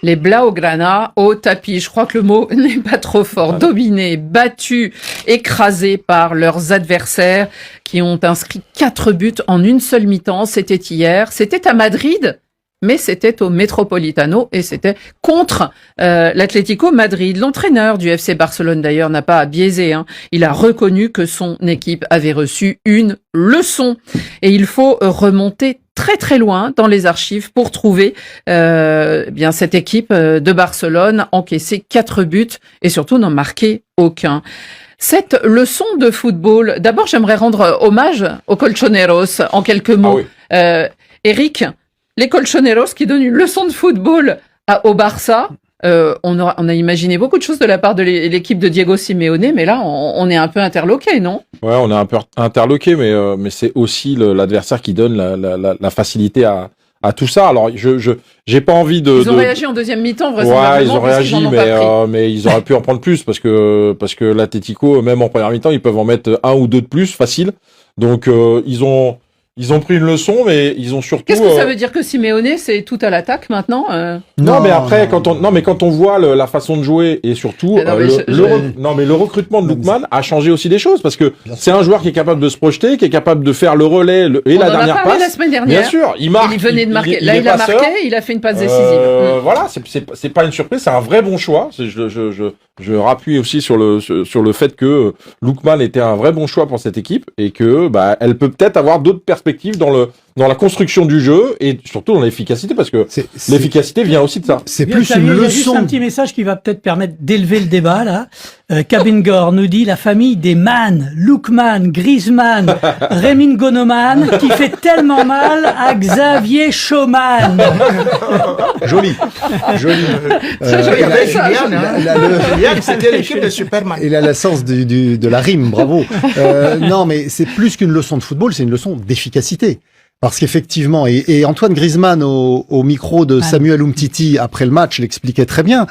Les Blaugrana au tapis. Je crois que le mot n'est pas trop fort. Dominés, battus, écrasés par leurs adversaires qui ont inscrit 4 buts en une seule mi-temps. C'était hier. C'était à Madrid, mais c'était au Metropolitano et c'était contre l'Atlético Madrid. L'entraîneur du FC Barcelone, d'ailleurs, n'a pas à biaiser. Il a reconnu que son équipe avait reçu une leçon. Et il faut remonter très très loin dans les archives pour trouver bien cette équipe de Barcelone encaisser 4 buts et surtout n'en marquer aucun. Cette leçon de football, d'abord j'aimerais rendre hommage aux Colchoneros en quelques mots. Eric, les Colchoneros qui donnent une leçon de football au Barça. On a imaginé beaucoup de choses de la part de l'équipe de Diego Simeone, mais là, on est un peu interloqué, non? Ouais, on est un peu interloqué, mais c'est aussi l'adversaire qui donne la facilité à tout ça. Alors, j'ai pas envie de... Ils ont réagi en deuxième mi-temps, vraisemblablement. Ouais, ils ont réagi, mais ils auraient pu en prendre plus parce que l'Atlético, même en première mi-temps, ils peuvent en mettre 1 ou 2 de plus, facile. Donc, ils ont pris une leçon, mais ils ont surtout... Qu'est-ce que ça veut dire que Simeone, c'est tout à l'attaque maintenant Non, mais après, quand on voit la façon de jouer et surtout le recrutement de Lookman a changé aussi des choses parce que c'est un joueur qui est capable de se projeter, qui est capable de faire le relais et la dernière passe. On en a parlé la semaine dernière. Bien sûr, il marque. Il venait de marquer. Là, il a marqué, il a fait une passe décisive. Voilà, c'est pas une surprise, c'est un vrai bon choix. Je rappuie aussi sur le fait que Lookman était un vrai bon choix pour cette équipe et que elle peut peut-être avoir d'autres perspectives dans la construction du jeu et surtout dans l'efficacité parce que l'efficacité vient aussi de ça. C'est plus une leçon. Il y a juste un petit message qui va peut-être permettre d'élever le débat là. Kabingor nous dit la famille des Man, Lookman, Griezmann, Rémin Gonoman qui fait tellement mal à Xavier Schaumann. Joli. Très joli. Julien, c'était l'équipe de Superman. Il a la sens de la rime, bravo. Non, mais c'est plus qu'une leçon de football, c'est une leçon d'efficacité. Parce qu'effectivement, et Antoine Griezmann au micro de Samuel Umtiti après le match l'expliquait très bien.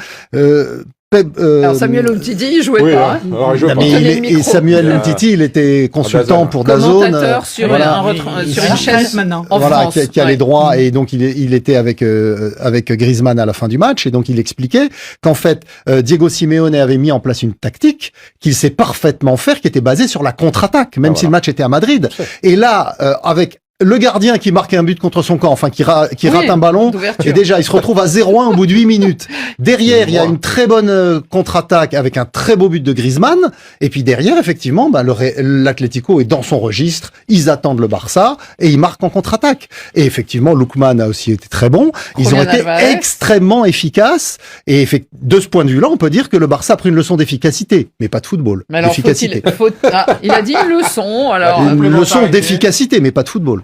Alors Samuel Umtiti, il jouait pas. Alors, il jouait pas. Et Samuel Umtiti, il était consultant pour DAZN. Commentateur sur une chaîne maintenant. En France. Qui a les droits et donc il était avec Griezmann à la fin du match et donc il expliquait qu'en fait Diego Simeone avait mis en place une tactique qu'il sait parfaitement faire, qui était basée sur la contre-attaque, même si le match était à Madrid. Et là, avec le gardien qui marque un but contre son camp, enfin qui rate un ballon, et déjà il se retrouve à 0-1 au bout de 8 minutes. Derrière, il y a une très bonne contre-attaque avec un très beau but de Griezmann, et puis derrière, effectivement, l'Atlético est dans son registre, ils attendent le Barça, et ils marquent en contre-attaque. Et effectivement, Lookman a aussi été très bon, ils ont été extrêmement efficaces, et de ce point de vue-là, on peut dire que le Barça a pris une leçon d'efficacité, mais pas de football. Mais alors, d'efficacité. Il a dit une leçon, alors... Une leçon d'efficacité, mais pas de football.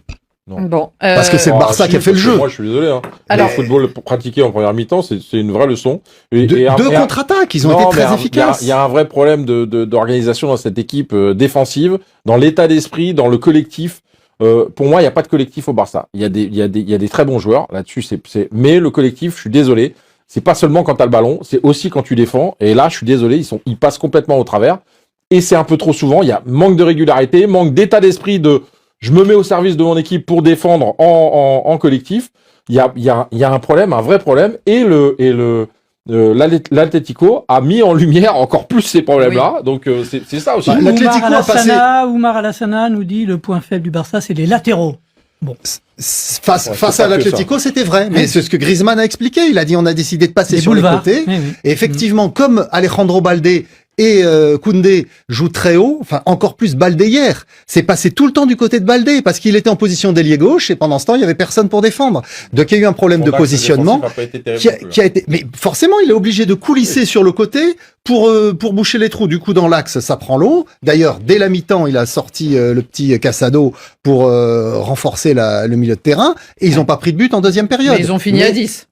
Non. Bon, parce que c'est le Barça qui a fait le jeu. Moi, je suis désolé. Alors, le football pratiqué en première mi-temps, c'est une vraie leçon. Deux contre-attaques, ils ont été très efficaces. Il y a un vrai problème d'organisation dans cette équipe défensive, dans l'état d'esprit, dans le collectif. Pour moi, il n'y a pas de collectif au Barça. Il y a des très bons joueurs là-dessus. Mais le collectif, je suis désolé. C'est pas seulement quand t'as le ballon, c'est aussi quand tu défends. Et là, je suis désolé, ils passent complètement au travers. Et c'est un peu trop souvent. Il y a manque de régularité, manque d'état d'esprit je me mets au service de mon équipe pour défendre en collectif. Il y a un problème, un vrai problème, et l'Atlético a mis en lumière encore plus ces problèmes-là. Oui. Donc c'est ça aussi. Oumar Alassana nous dit le point faible du Barça, c'est les latéraux. Bon. Face à l'Atlético, c'était vrai. Mais c'est ce que Griezmann a expliqué. Il a dit on a décidé de passer sur les côtés. Oui. Et effectivement, comme Alejandro Baldé et Koundé joue très haut, enfin encore plus Baldé hier. C'est passé tout le temps du côté de Baldé parce qu'il était en position d'ailier gauche et pendant ce temps il y avait personne pour défendre. Donc il y a eu un problème de positionnement qui a été. Mais forcément il est obligé de coulisser sur le côté pour boucher les trous. Du coup dans l'axe ça prend l'eau. D'ailleurs dès la mi-temps il a sorti le petit Casado pour renforcer le milieu de terrain et ils n'ont pas pris de but en deuxième période. Mais ils ont fini à 10.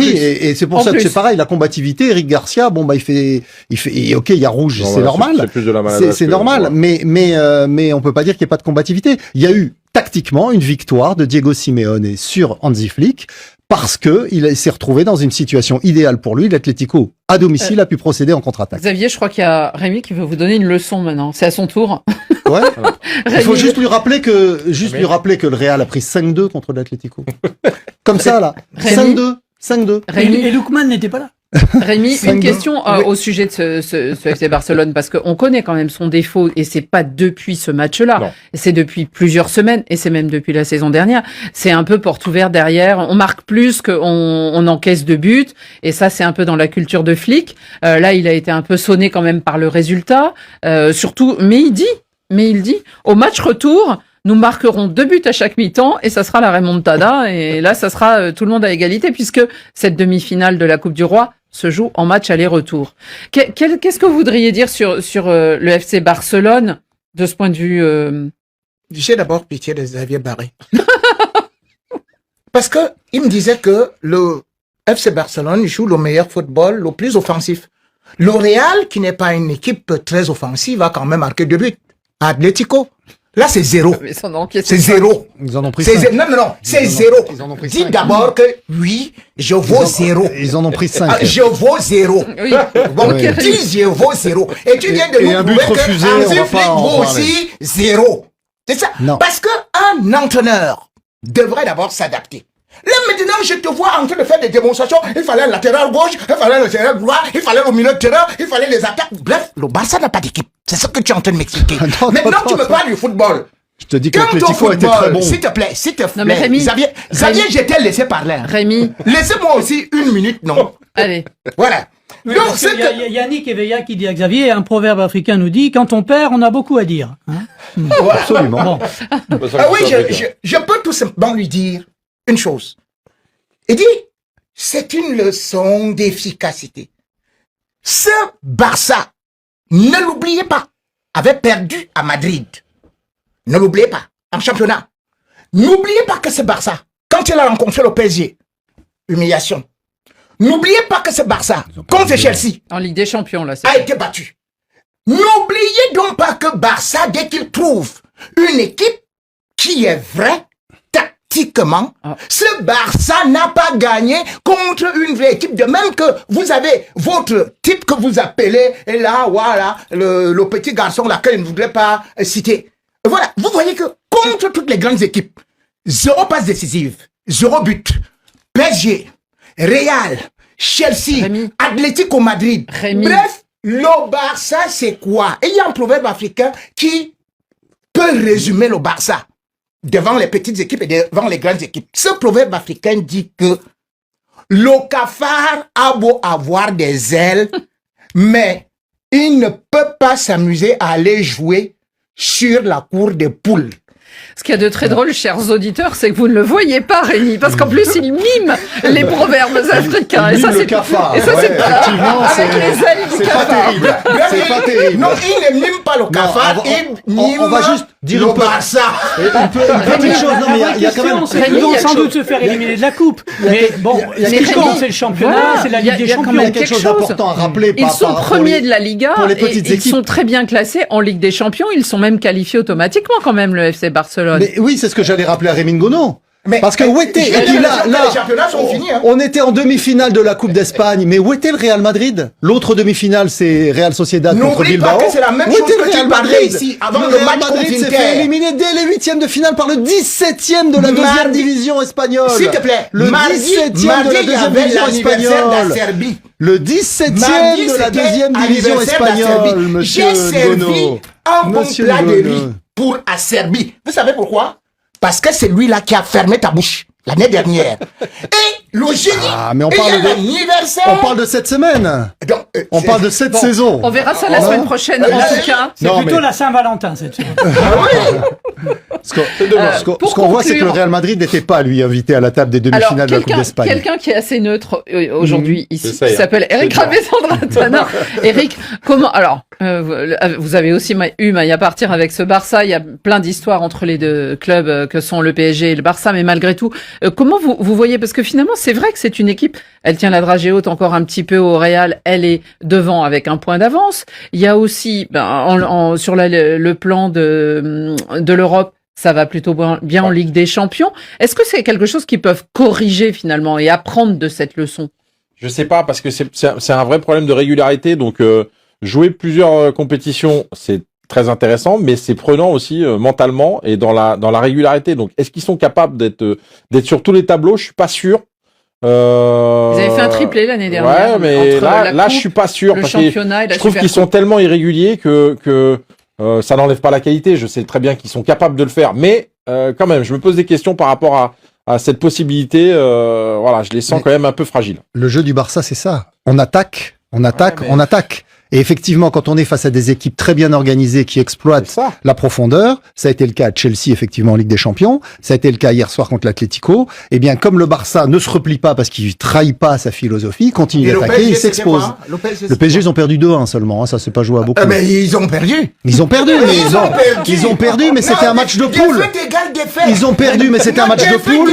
Et c'est pour ça que c'est pareil, la combativité, Eric Garcia, il fait, ok, il y a rouge, c'est normal. C'est plus de la maladie. C'est normal, mais on peut pas dire qu'il n'y ait pas de combativité. Il y a eu, tactiquement, une victoire de Diego Simeone sur Hansi Flick, parce que il s'est retrouvé dans une situation idéale pour lui. L'Atlético, à domicile, a pu procéder en contre-attaque. Xavier, je crois qu'il y a Rémi qui veut vous donner une leçon maintenant. C'est à son tour. Ouais. Il faut juste lui rappeler que le Real a pris 5-2 contre l'Atlético. Comme ça, là. 5-2. 5-2. Et Lookman n'était pas là. Rémi, une question Oui. au sujet de ce FC Barcelone, parce qu'on connaît quand même son défaut, et c'est pas depuis ce match-là, Non. c'est depuis plusieurs semaines, et c'est même depuis la saison dernière. C'est un peu porte ouverte derrière, on marque plus qu'on encaisse de buts, et ça c'est un peu dans la culture de flic. Là, il a été un peu sonné quand même par le résultat, surtout, mais il dit, au match retour, nous marquerons 2 buts à chaque mi-temps et ça sera la remontada. Et là, ça sera tout le monde à égalité puisque cette demi-finale de la Coupe du Roi se joue en match aller-retour. Qu'est-ce que vous voudriez dire sur le FC Barcelone de ce point de vue J'ai d'abord pitié de Xavier Barré. Parce que il me disait que le FC Barcelone joue le meilleur football, le plus offensif. Le Real, qui n'est pas une équipe très offensive, a quand même marqué 2 buts. Atlético. Là, c'est 0. Mais son enquête, C'est 0. Ils en ont pris C'est 5. Non, c'est Ils en ont- 0. ils en ont pris Dites cinq. d'abord que oui, je vaux 0. Ils en ont pris 5. Je vaux 0. Oui. Bon, Oui. dis je vaux 0. Et tu viens de Et nous un but prouver refusé, que on va Hansi pas Flick en vaut parler. aussi 0. C'est ça. Non. Parce que un entraîneur devrait d'abord s'adapter. Là, maintenant, je te vois en train de faire des démonstrations. Il fallait un latéral gauche, il fallait un latéral droit, il fallait le milieu de terrain, il fallait les attaques. Bref, le Barça n'a pas d'équipe. C'est ce que tu es en train de m'expliquer. Non, Maintenant, non, tu me non. parles du football. Je te dis que Quant au l'Atlético était très football, bon. s'il te plaît, s'il te plaît. mais Rémi, Xavier, je t'ai laissé parler. hein. Rémi, Laissez-moi aussi 1 minute, non? allez. Voilà. Oui, Donc, parce c'est qu'il y a- que... il y a Yannick Eveilla qui dit à Xavier, un proverbe africain nous dit, quand on perd, on a beaucoup à dire. Hein. Voilà. Absolument. Bon. Ah oui, je peux tout simplement lui dire une chose. Il dit, c'est une leçon d'efficacité. Ce Barça, ne l'oubliez pas, avait perdu à Madrid. Ne l'oubliez pas, en championnat. N'oubliez pas que ce Barça, quand il a rencontré le PSG, humiliation. N'oubliez pas que ce Barça, contre Chelsea, En Ligue des Champions, là. c'est a été battu. N'oubliez donc pas que Barça, dès qu'il trouve une équipe qui est vraie, tactiquement, ce Barça n'a pas gagné contre une vraie équipe. De même que vous avez votre type que vous appelez, et là, voilà, le petit garçon laquelle il ne voudrait pas citer. Voilà, vous voyez que contre toutes les grandes équipes, 0 passe décisive, 0 but, PSG, Real, Chelsea, Rémi. Atlético Madrid. Rémi. Bref, le Barça, c'est quoi? Et il y a un proverbe africain qui peut résumer le Barça devant les petites équipes et devant les grandes équipes. Ce proverbe africain dit que le cafard a beau avoir des ailes, mais il ne peut pas s'amuser à aller jouer sur la cour des poules. Ce qu'il y a de très drôle, chers auditeurs, c'est que vous ne le voyez pas, Rémi, parce qu'en plus, il mime les proverbes africains. Il Et ça, mime le c'est cafard. Et ça, c'est Ouais, pas effectivement, avec les ailes du c'est pas cafard. terrible. C'est pas terrible. Non, il ne mime pas le cafard, il mime on va juste dire le un peu- Barça. Une petite chose, non, mais il y a quand même... C'est Rémi, qu'ils il y vont a sans quelque doute se faire éliminer de la coupe. y a Mais quelque- bon, il y a ce quelque qui compte, chose. c'est le championnat, Voilà. c'est la Il y a- Ligue des il y a quand Champions. Il y a même quelque chose quelque chose. d'important à rappeler. Ils sont premiers de la Liga pour les et petites ils équipes. sont très bien classés en Ligue des Champions. Ils sont même qualifiés automatiquement quand même, le FC Barcelone. Mais oui, c'est ce que j'allais rappeler à Rémi Ngono. Mais- Parce que où était, Je et puis veux dire, là, les championnats sont finis, hein. on était en demi-finale de la Coupe d'Espagne, mais où était le Real Madrid? L'autre demi-finale, c'est Real Sociedad contre N'oublie pas Bilbao. que c'est la même Où chose était le que tu Real parlais Madrid ici, avant le le Real match contre Madrid s'est Inter. fait éliminer dès les 8e de finale par le 17e de la deuxième Mardi- division espagnole. S'il te plaît, Le mardi, 17e de mardi, la il y deuxième avait division l'anniversaire espagnole. de la Serbie. Le 17e Mardi, de la c'était deuxième division anniversaire de la espagnole, Serbie. monsieur J'ai servi Ngono. un bon Monsieur plat de Ngono. riz pour la Serbie. Vous savez pourquoi? Parce que c'est lui là qui a fermé ta bouche l'année dernière. Et le jeudi, Ah, mais on il y parle a de- l'anniversaire. On parle de cette semaine. Donc, On parle de cette Bon, saison. on verra ça la semaine prochaine, en tout cas. C'est Non, plutôt mais- la Saint-Valentin, cette semaine. Ce qu'on pour voit, c'est que le conclure- Real Madrid n'était pas, lui, invité à la table des Alors, demi-finales de la Coupe d'Espagne. quelqu'un qui est assez neutre aujourd'hui ici, C'est ça, qui Yann. s'appelle Eric C'est Rabésandratana. Eric, comment alors vous avez aussi eu maille à partir avec ce Barça. Il y a plein d'histoires entre les deux clubs que sont le PSG et le Barça, mais malgré tout, comment vous voyez, parce que finalement c'est vrai que c'est une équipe, elle tient la dragée haute encore un petit peu au Real, elle est devant avec un point d'avance. Il y a aussi sur le plan de l'Europe, ça va plutôt bien en Ligue des Champions. Est-ce que c'est quelque chose qu'ils peuvent corriger finalement et apprendre de cette leçon? Je sais pas, parce que c'est un vrai problème de régularité. Donc, jouer plusieurs compétitions, c'est très intéressant, mais c'est prenant aussi mentalement et dans la régularité. Donc, est-ce qu'ils sont capables d'être sur tous les tableaux? Je suis pas sûr. Ils avaient fait un triplé l'année dernière. Ouais, mais entre là, je suis pas sûr. le parce que championnat et la je trouve qu'ils sont tellement irréguliers que ça n'enlève pas la qualité. Je sais très bien qu'ils sont capables de le faire, mais quand même, je me pose des questions par rapport à cette possibilité. Voilà, je les sens quand même un peu fragiles. Le jeu du Barça, c'est ça. On attaque, on attaque, Ouais, mais- on attaque. Et effectivement, quand on est face à des équipes très bien organisées qui exploitent C'est ça. la profondeur, ça a été le cas à Chelsea, effectivement, en Ligue des Champions, ça a été le cas hier soir contre l'Atlético, eh bien, comme le Barça ne se replie pas parce qu'il trahit pas sa philosophie, continue Et le d'attaquer, PSG, il c'était s'expose. quoi? Le PSG, Le PSG, ils ont perdu 2-1 seulement, hein, ça c'est pas joué à beaucoup. mais ils ont perdu. Ils ont perdu, mais ils ont perdu, mais c'était un match de poule. Ils ont perdu, mais c'était un match de poule.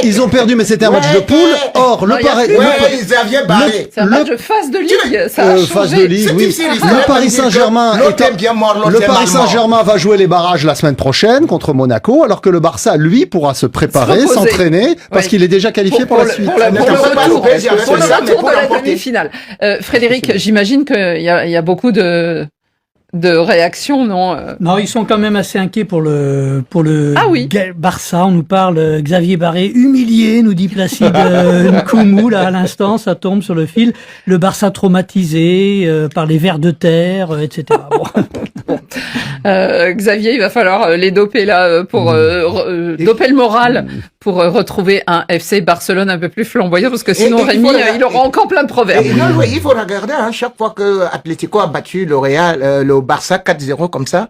Ils ont perdu, mais c'était un match de poule. Or, Non, le il y a Paris, plus- Ouais, ils avaient barré. C'est un match de phase de ligue. Ça a phase de changé. ligue, C'est oui. difficile, Le Paris Saint-Germain l'autre est est bien mort, l'autre le est Paris mal mort. Saint-Germain va jouer les barrages la semaine prochaine contre Monaco, alors que le Barça, lui, pourra se préparer, Se reposer. s'entraîner, parce Oui. qu'il est déjà qualifié pour la suite. Pour le Ne t'en fais pas, retour, le PSG, pour le c'est ça, mais retour pour de la l'emporter. demi-finale. Frédéric, j'imagine qu'il y a beaucoup de réactions, non Non, ils sont quand même assez inquiets pour le Ah oui. Barça. On nous parle Xavier Barré humilié, nous dit Placide Nkoumou là à l'instant, ça tombe sur le fil. Le Barça traumatisé par les vers de terre, etc. Bon. Xavier, il va falloir les doper là pour doper le moral pour retrouver un FC Barcelone un peu plus flamboyant, parce que sinon Et il Rémi, faut regarder- il aura encore plein de proverbes. Et non, oui, il faut regarder, hein, chaque fois que Atlético a battu le Real, le Barça 4-0 comme ça,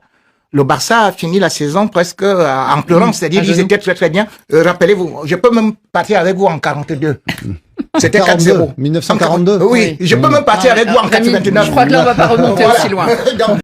le Barça a fini la saison presque en pleurant, c'est-à-dire à ils genoux. étaient très très bien. Rappelez-vous, je peux même partir avec vous en 42. C'était 42, 4-0. 1942. Oui, je peux même partir avec vous en Rémi, 99. je crois que là, on va pas remonter Voilà. aussi loin. Donc,